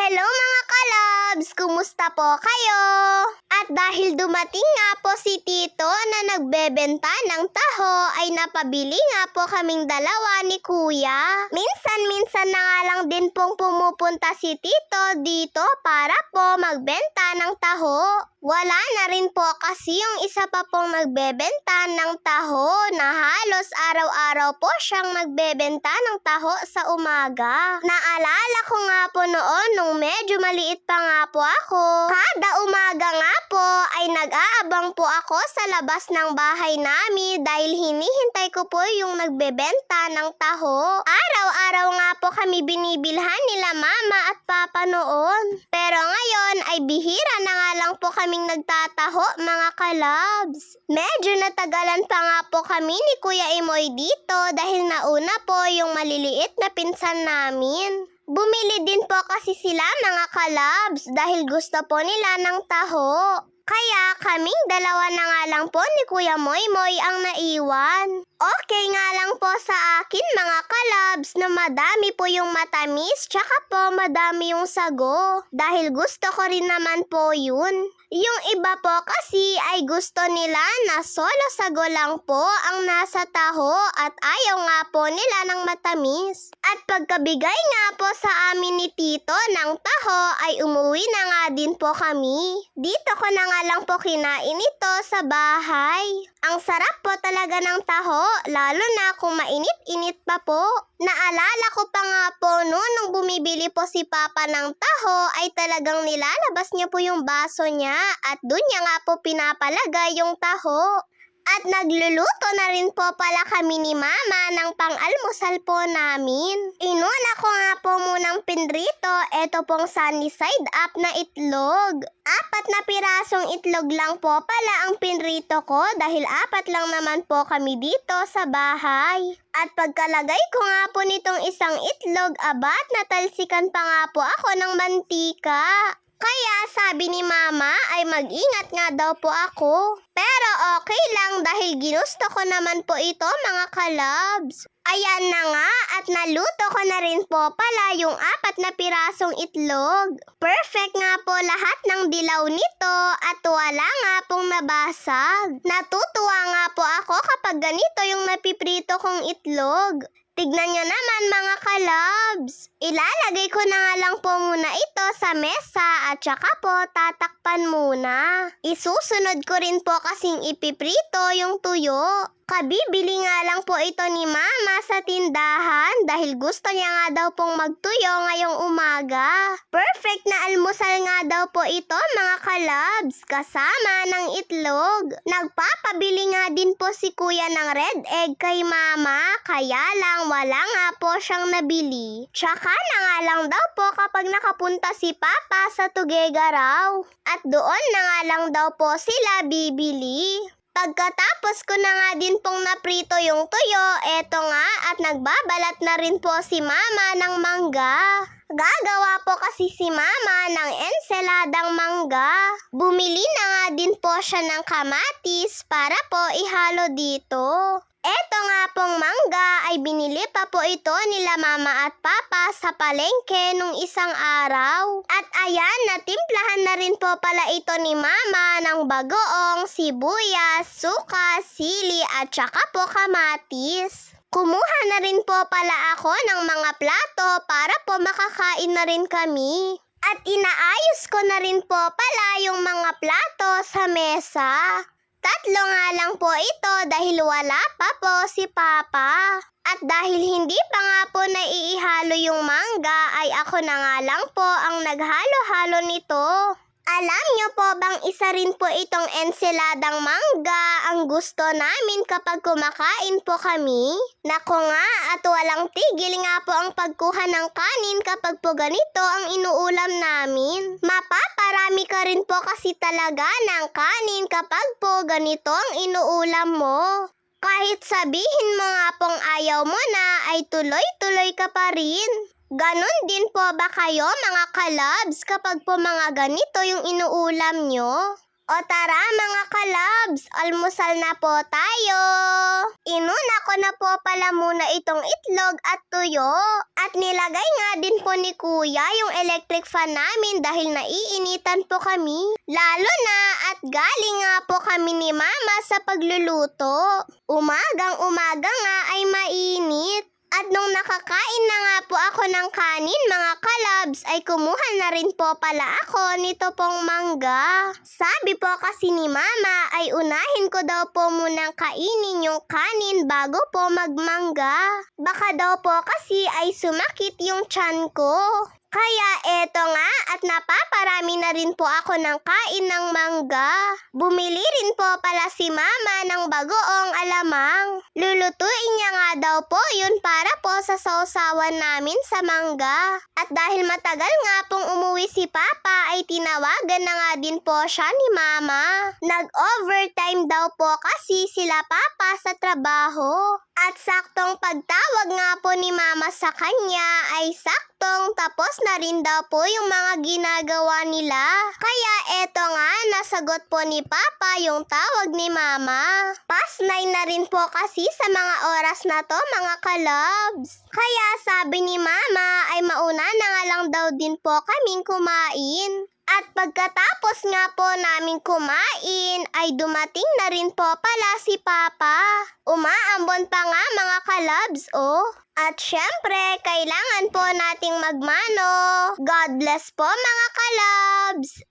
Hello mga kalabs! Kumusta po kayo? At dahil dumating nga po si Tito na nagbebenta ng taho, ay napabili nga po kaming dalawa ni Kuya. Minsan-minsan na nga lang din pong pumupunta si Tito dito para po magbenta ng taho. Wala na rin po kasi yung isa pa pong nagbebenta ng taho na halos araw-araw po siyang nagbebenta ng taho sa umaga. Naalala ko nga po noon nung medyo maliit pa nga po ako. Kada umaga nga po ay nag-aabang po ako sa labas ng bahay namin dahil hinihintay ko po yung nagbebenta ng taho. Araw-araw nga po kami binibilhan nila mama at papa noon. Pero ngayon ay bihira na nga lang po kaming nagtataho mga kalabs. Medyo natagalan pa nga po kami ni Kuya Imoy dito dahil nauna po yung maliliit na pinsan namin. Bumili din po kasi sila mga kalabs dahil gusto po nila ng taho. Kaya kaming dalawa na nga lang po ni Kuya Moymoy ang naiwan. Okay nga lang po sa akin mga kalabs na madami po yung matamis tsaka po madami yung sago. Dahil gusto ko rin naman po yun. Yung iba po kasi ay gusto nila na solo sago lang po ang nasa taho at ayaw nga po nila ng matamis. At pagkabigay nga po sa amin ni Tito ng taho ay umuwi na nga din po kami. Dito ko na nga lang po kinain ito sa bahay. Ang sarap po talaga ng taho, lalo na kung mainit-init pa po. Naalala ko pa nga po noon nung bumibili po si Papa ng taho ay talagang nilalabas niya po yung baso niya at doon niya nga po pinapalagay yung taho. At nagluluto na rin po pala kami ni Mama ng pang-almusal po namin. Inuna ko nga po munang pinrito, eto pong sunny side up na itlog. 4 na pirasong itlog lang po pala ang pinrito ko dahil 4 lang naman po kami dito sa bahay. At pagkalagay ko nga po nitong isang itlog, abat natalsikan pa nga po ako ng mantika. Kaya sabi ni Mama ay mag-ingat nga daw po ako. Pero okay lang dahil ginusto ko naman po ito mga kalabs. Ayan na nga at naluto ko na rin po pala yung 4 na pirasong itlog. Perfect nga po lahat ng dilaw nito at wala nga pong nabasag. Natutuwa nga po ako kapag ganito yung napiprito kong itlog. Tignan nyo naman mga kalabs. Ilalagay ko na nga lang po muna ito sa mesa at saka po tatakpan muna. Isusunod ko rin po kasing ipiprito yung tuyo. Kabibili nga lang po ito ni Mama sa tindahan dahil gusto niya nga daw pong magtuyo ngayong umaga. Perfect na almusal nga daw po ito mga kalabs kasama ng itlog. Nagpapabili nga din po si Kuya ng red egg kay Mama kaya lang wala nga po siyang nabili. Tsaka na nga lang daw po kapag nakapunta si Papa sa Tuguegarao. At doon na nga lang daw po sila bibili. Pagkatapos ko na nga din pong naprito yung tuyo, eto nga at nagbabalat na rin po si Mama ng mangga. Gagawa po kasi si Mama ng ensaladang mangga. Bumili na nga din po siya ng kamatis para po ihalo dito. Eto nga pong mangga ay binili pa po ito nila Mama at Papa sa palengke nung isang araw. At ayan, natimplahan na rin po pala ito ni Mama ng bagoong, sibuyas, suka, sili at saka po kamatis. Kumuha na rin po pala ako ng mga plato para po makakain na rin kami. At inaayos ko na rin po pala yung mga plato sa mesa. 3 nga lang po ito dahil wala pa po si Papa. At dahil hindi pa nga po naiihalo yung mangga ay ako na nga lang po ang naghalo-halo nito. Alam nyo po bang isa rin po itong ensaladang mangga ang gusto namin kapag kumakain po kami? Nako nga at walang tigil nga po ang pagkuha ng kanin kapag po ganito ang inuulam namin. Mapaparami ka rin po kasi talaga ng kanin kapag po ganito ang inuulam mo. Kahit sabihin mo nga pong ayaw mo na ay tuloy-tuloy ka pa rin. Ganon din po ba kayo mga kalabs kapag po mga ganito yung inuulam nyo? O tara mga kalabs, almusal na po tayo. Inuna ko na po pala muna itong itlog at tuyo. At nilagay nga din po ni Kuya yung electric fan namin dahil naiinitan po kami. Lalo na at galing nga po kami ni Mama sa pagluluto. Umagang-umaga nga ay mainit. At nung nakakain na nga po ako ng kanin mga kalabs, ay kumuha na rin po pala ako nito pong mangga. Sabi po kasi ni Mama ay unahin ko daw po munang kainin yung kanin bago po magmangga. Baka daw po kasi ay sumakit yung tiyan ko. Kaya eto nga at napaparami na rin po ako ng kain ng mangga. Bumili rin po pala si Mama ng bagoong alamang. Lulutuin niya nga daw po yun para po sa sausawan namin sa mangga. At dahil matagal nga pong umuwi si Papa ay tinawagan na nga din po siya ni Mama. Nag-overtime daw po kasi sila Papa sa trabaho. At saktong pagtawag nga po ni Mama sa kanya ay saktong tapos na rin daw po yung mga ginagawa nila. Kaya eto nga, nasagot po ni Papa yung tawag ni Mama. Past 9 na rin po kasi sa mga oras na to mga kalabs. Kaya sabi ni Mama ay mauna na nga lang daw din po kaming kumain. At pagkatapos nga po namin kumain, ay dumating na rin po pala si Papa. Umaambon pa nga mga kalabs, oh. At syempre, kailangan po nating magmano. God bless po mga kalabs.